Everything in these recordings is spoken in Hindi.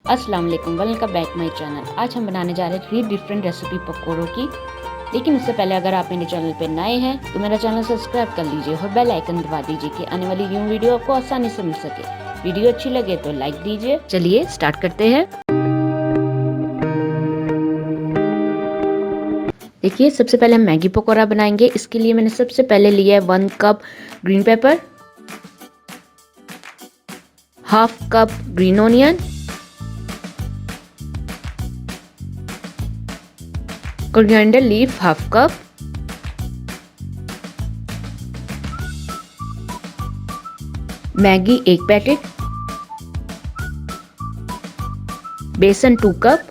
अस्सलाम वालेकुम, वेलकम बैक माय चैनल। आज हम बनाने जा रहे हैं 3 डिफरेंट रेसिपी पकौड़ों की। लेकिन उससे पहले अगर आप मेरे चैनल पर नए हैं तो मेरा चैनल सब्सक्राइब कर लीजिए और बेल आइकन दबा दीजिए कि आने वाली न्यू वीडियो आपको आसानी से मिल सके। वीडियो अच्छी लगे तो लाइक दीजिए। चलिए स्टार्ट करते हैं। देखिए, सबसे पहले हम मैगी पकौड़ा बनाएंगे। इसके लिए मैंने सबसे पहले लिया है 1 cup green pepper, half cup green onion, coriander leaf half cup, Maggi 1 packet, बेसन 2 cup,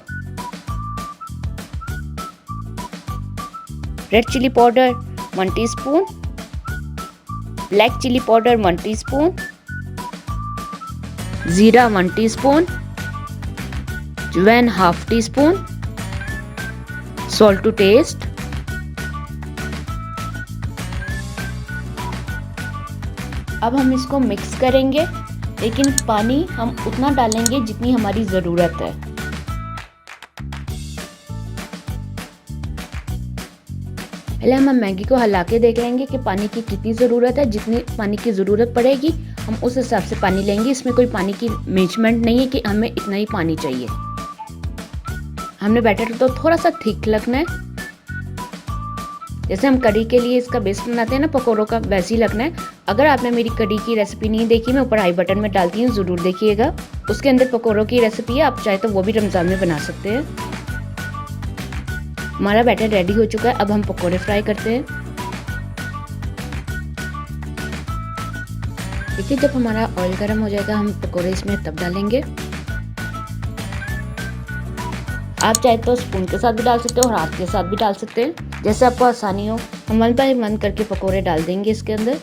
red chilli powder 1 teaspoon, black chilli powder 1 teaspoon, जीरा 1 टीस्पून, अजवाइन half teaspoon, salt to taste. अब हम इसको मिक्स करेंगे, लेकिन पानी हम उतना डालेंगे जितनी हमारी ज़रूरत है। पहले हम मैगी को हिला के देख लेंगे कि पानी की कितनी ज़रूरत है। जितनी पानी की ज़रूरत पड़ेगी हम उस हिसाब से पानी लेंगे। इसमें कोई पानी की मेजरमेंट नहीं है कि हमें इतना ही पानी चाहिए। हमने बैटर तो थोड़ा सा थिक लगना है, जैसे हम कढ़ी के लिए इसका बेस बनाते हैं ना पकौड़ों का, वैसे ही लगना है। अगर आपने मेरी कढ़ी की रेसिपी नहीं देखी, मैं ऊपर आई बटन में डालती हूँ, ज़रूर देखिएगा। उसके अंदर पकौड़ों की रेसिपी है, आप चाहे तो वो भी रमज़ान में बना सकते हैं। हमारा बैटर रेडी हो चुका है। अब हम पकौड़े फ्राई करते हैं। देखिए, जब हमारा ऑयल गर्म हो जाएगा हम पकौड़े इसमें तब डालेंगे। आप चाहे तो स्पून के साथ भी डाल सकते हो और हाथ के साथ भी डाल सकते हैं, जैसे आपको आसानी हो। हम 1 बाय 1 करके पकौड़े डाल देंगे इसके अंदर।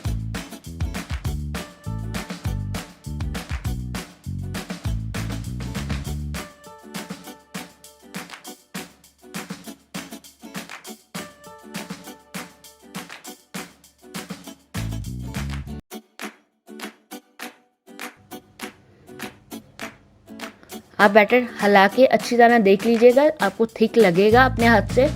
आप बैटर हिला के अच्छी तरह देख लीजिएगा, आपको थिक लगेगा अपने हाथ से।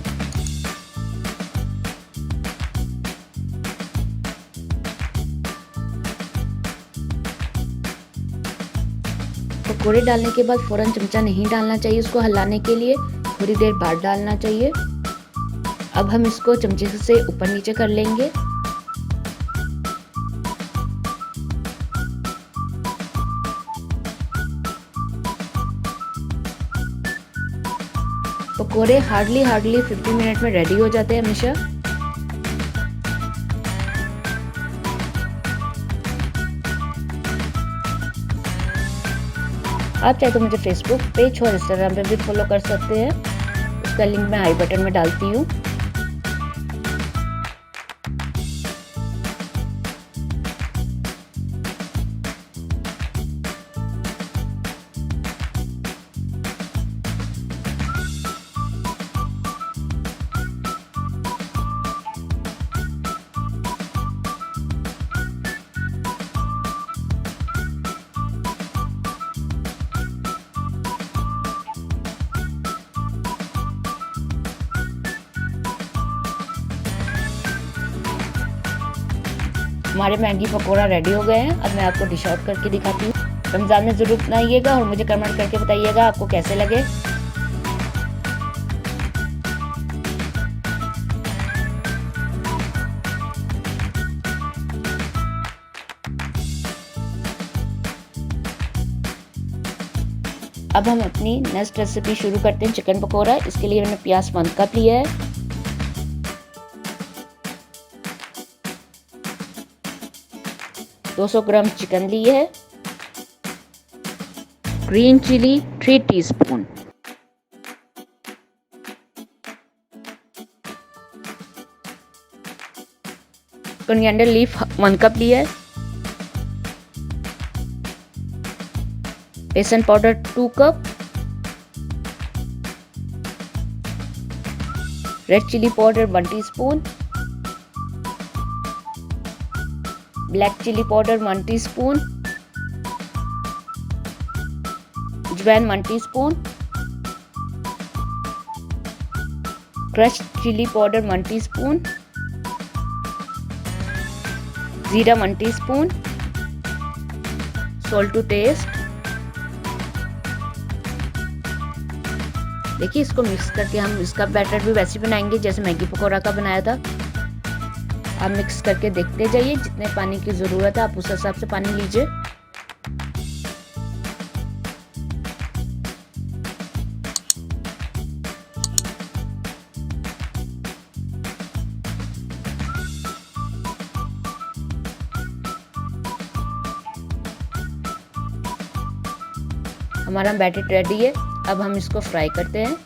पकौड़े डालने के बाद फौरन चमचा नहीं डालना चाहिए, उसको हिलाने के लिए थोड़ी देर बाद डालना चाहिए। अब हम इसको चमचे से ऊपर नीचे कर लेंगे। पकोड़े हार्डली 50 मिनट में रेडी हो जाते हैं हमेशा। आप चाहे तो मुझे फेसबुक पेज और इंस्टाग्राम पे भी फॉलो कर सकते हैं, उसका लिंक मैं आई बटन में डालती हूँ। हमारे मैगी पकोड़ा रेडी हो गए हैं। अब मैं आपको डिश आउट करके दिखाती हूँ। रमज़ान में ज़रूर बनाइएगा और मुझे कमेंट करके बताइएगा आपको कैसे लगे। अब हम अपनी नेक्स्ट रेसिपी शुरू करते हैं, चिकन पकोड़ा। इसके लिए मैंने प्याज 1 कप लिया है, $200 ग्राम चिकन ली है, green chilli 3 teaspoon, coriander leaf 1 cup लिया है, बेसन powder 2 cup, red chilli powder 1 teaspoon, black chilli powder 1 teaspoon, अजवाइन 1 teaspoon, crushed chilli powder 1 teaspoon, जीरा 1 टीस्पून, सॉल्ट टू टेस्ट। देखिए इसको मिक्स करके हम इसका बैटर भी वैसे बनाएंगे जैसे मैगी पकौड़ा का बनाया था। आप मिक्स करके देखते जाइए, जितने पानी की ज़रूरत है आप उस हिसाब से पानी लीजिए। हमारा बैटर रेडी है। अब हम इसको फ्राई करते हैं।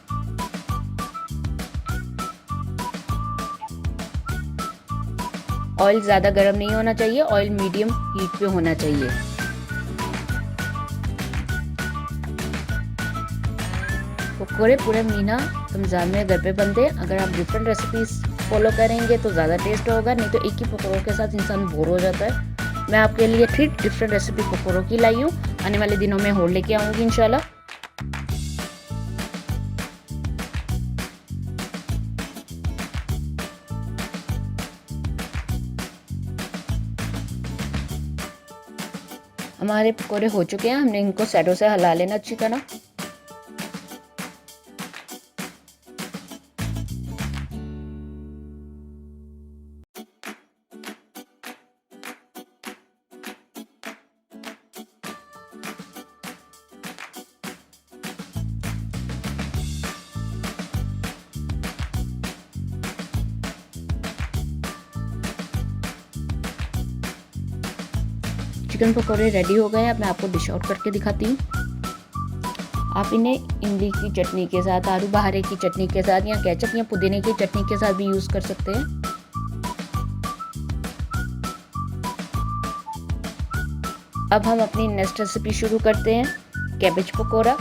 ऑयल ज़्यादा गर्म नहीं होना चाहिए, ऑयल मीडियम हीट पे होना चाहिए। पकोड़े पूरे महीना रमज़ान में घर पे बनते हैं। अगर आप डिफरेंट रेसिपीज फॉलो करेंगे तो ज़्यादा टेस्ट होगा, नहीं तो एक ही पकौड़ों के साथ इंसान बोर हो जाता है। मैं आपके लिए 3 डिफरेंट रेसिपी पकौड़ों की लाई हूँ। आने वाले दिनों में और लेके आऊँगी इंशाल्लाह। हमारे पकौड़े हो चुके हैं, हमने इनको साइडों से हिला लेना अच्छी तरह। चिकन पकौड़े रेडी हो गए हैं। अब मैं आपको डिश आउट करके दिखाती हूँ। आप इन्हें इमली की चटनी के साथ, आलू बहारे की चटनी के साथ, या केचप या पुदीने की चटनी के साथ भी यूज़ कर सकते हैं। अब हम अपनी नेक्स्ट रेसिपी शुरू करते हैं, कैबेज पकोड़ा।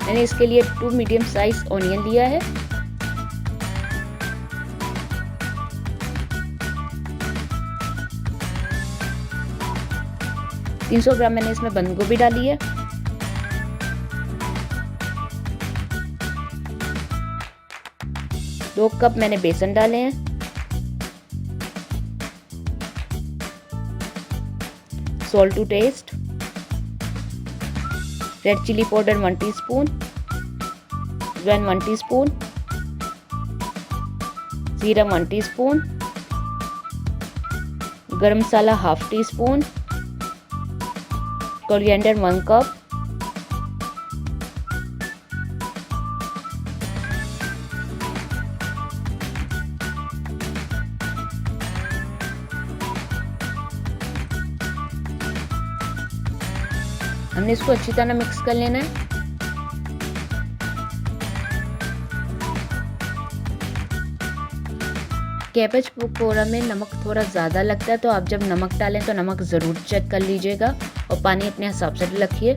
मैंने इसके लिए 2 मीडियम साइज ऑनियन लिया है। तीन 300 ग्राम मैंने इसमें बंद गोभी डाली है। दो कप मैंने बेसन डाले हैं। Salt to taste, red chilli powder 1 teaspoon, अजवाइन 1 टीस्पून, जीरा 1 टीस्पून, गरम मसाला 1/2 टीस्पून, कोरिएंडर 1 कप, हमने इसको अच्छी तरह मिक्स कर लेना है। कैबेज पकोड़ा में नमक थोड़ा ज़्यादा लगता है, तो आप जब नमक डालें तो नमक ज़रूर चेक कर लीजिएगा और पानी अपने हिसाब से रखिए।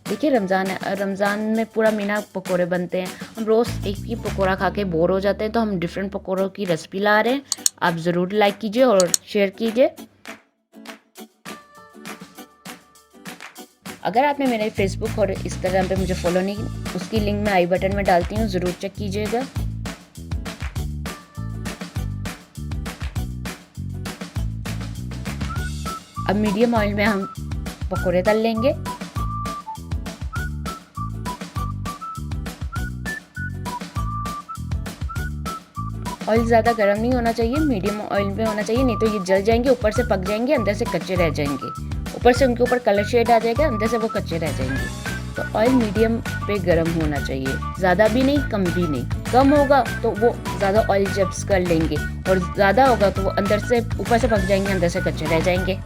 देखिए रमज़ान में पूरा महीना पकोड़े बनते हैं। हम रोज़ एक ही पकोड़ा खा के बोर हो जाते हैं, तो हम डिफरेंट पकोड़ों की रेसिपी ला रहे हैं। आप ज़रूर लाइक कीजिए और शेयर कीजिए। अगर आपने मेरे फेसबुक और इंस्टाग्राम पे मुझे फॉलो नहीं, उसकी लिंक मैं आई बटन में डालती हूँ, ज़रूर चेक कीजिएगा। अब मीडियम ऑयल में हम पकोड़े तल लेंगे। ऑयल ज़्यादा गर्म नहीं होना चाहिए, मीडियम ऑयल में होना चाहिए, नहीं तो ये जल जाएंगे, ऊपर से पक जाएंगे, अंदर से कच्चे रह जाएंगे। ऊपर से उनके ऊपर कलर शेड आ जाएगा, अंदर से वो कच्चे रह जाएंगे। तो ऑयल मीडियम पे गर्म होना चाहिए, ज़्यादा भी नहीं कम भी नहीं। कम होगा तो वो ज़्यादा ऑयल जब्स कर लेंगे, और ज़्यादा होगा तो वो अंदर से ऊपर से पक जाएंगे, अंदर से कच्चे रह जाएंगे।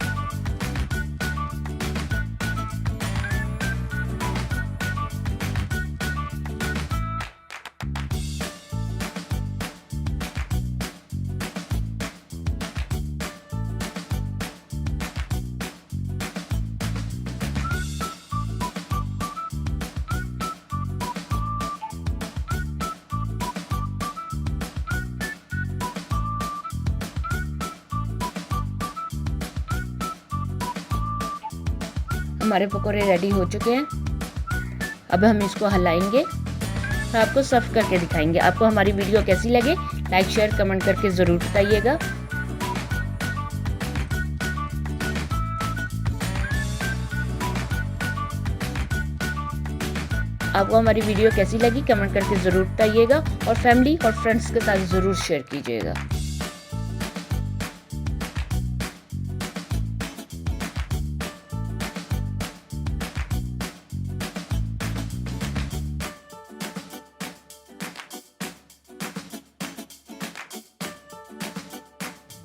हमारे पकोड़े रेडी हो चुके हैं। अब हम इसको हिलाएंगे और आपको सर्व करके दिखाएंगे। आपको हमारी वीडियो कैसी लगे लाइक शेयर कमेंट करके ज़रूर बताइएगा। आपको हमारी वीडियो कैसी लगी कमेंट करके ज़रूर बताइएगा और फैमिली और फ्रेंड्स के साथ ज़रूर शेयर कीजिएगा।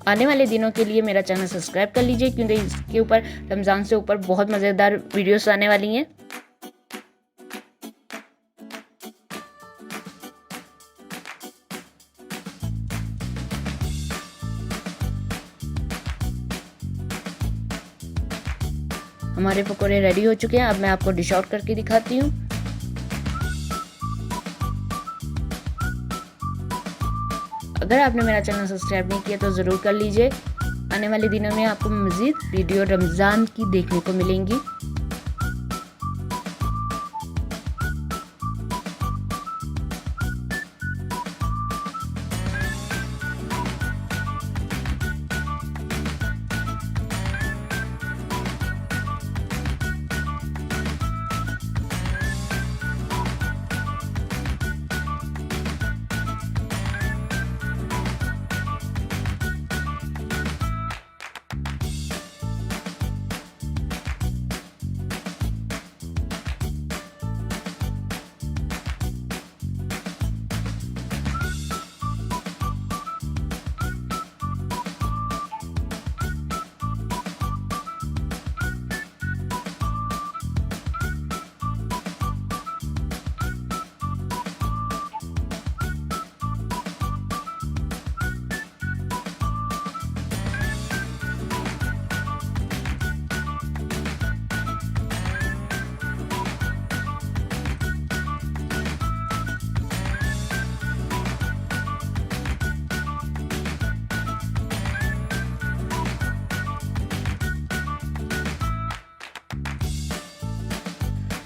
आने वाले दिनों के लिए मेरा चैनल सब्सक्राइब कर लीजिए, क्योंकि इसके ऊपर रमज़ान से ऊपर बहुत मज़ेदार वीडियोस आने वाली हैं। हमारे पकोड़े रेडी हो चुके हैं। अब मैं आपको डिश आउट करके दिखाती हूँ। अगर आपने मेरा चैनल सब्सक्राइब नहीं किया तो ज़रूर कर लीजिए। आने वाले दिनों में आपको मज़ीद वीडियो रमज़ान की देखने को मिलेंगी।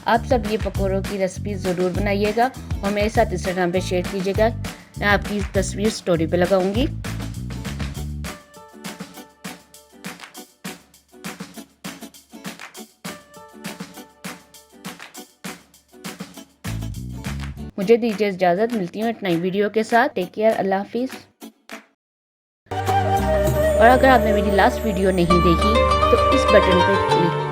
आप सब ये पकौड़ों की रेसिपी ज़रूर बनाइएगा और मेरे साथ इंस्टाग्राम पे शेयर कीजिएगा। मैं आपकी तस्वीर स्टोरी पे लगाऊंगी। मुझे दीजिए इजाज़त, मिलती हूँ एक नई वीडियो के साथ। टेक केयर, अल्लाह हाफिज़। और अगर आपने मेरी लास्ट वीडियो नहीं देखी तो इस बटन पर क्लिक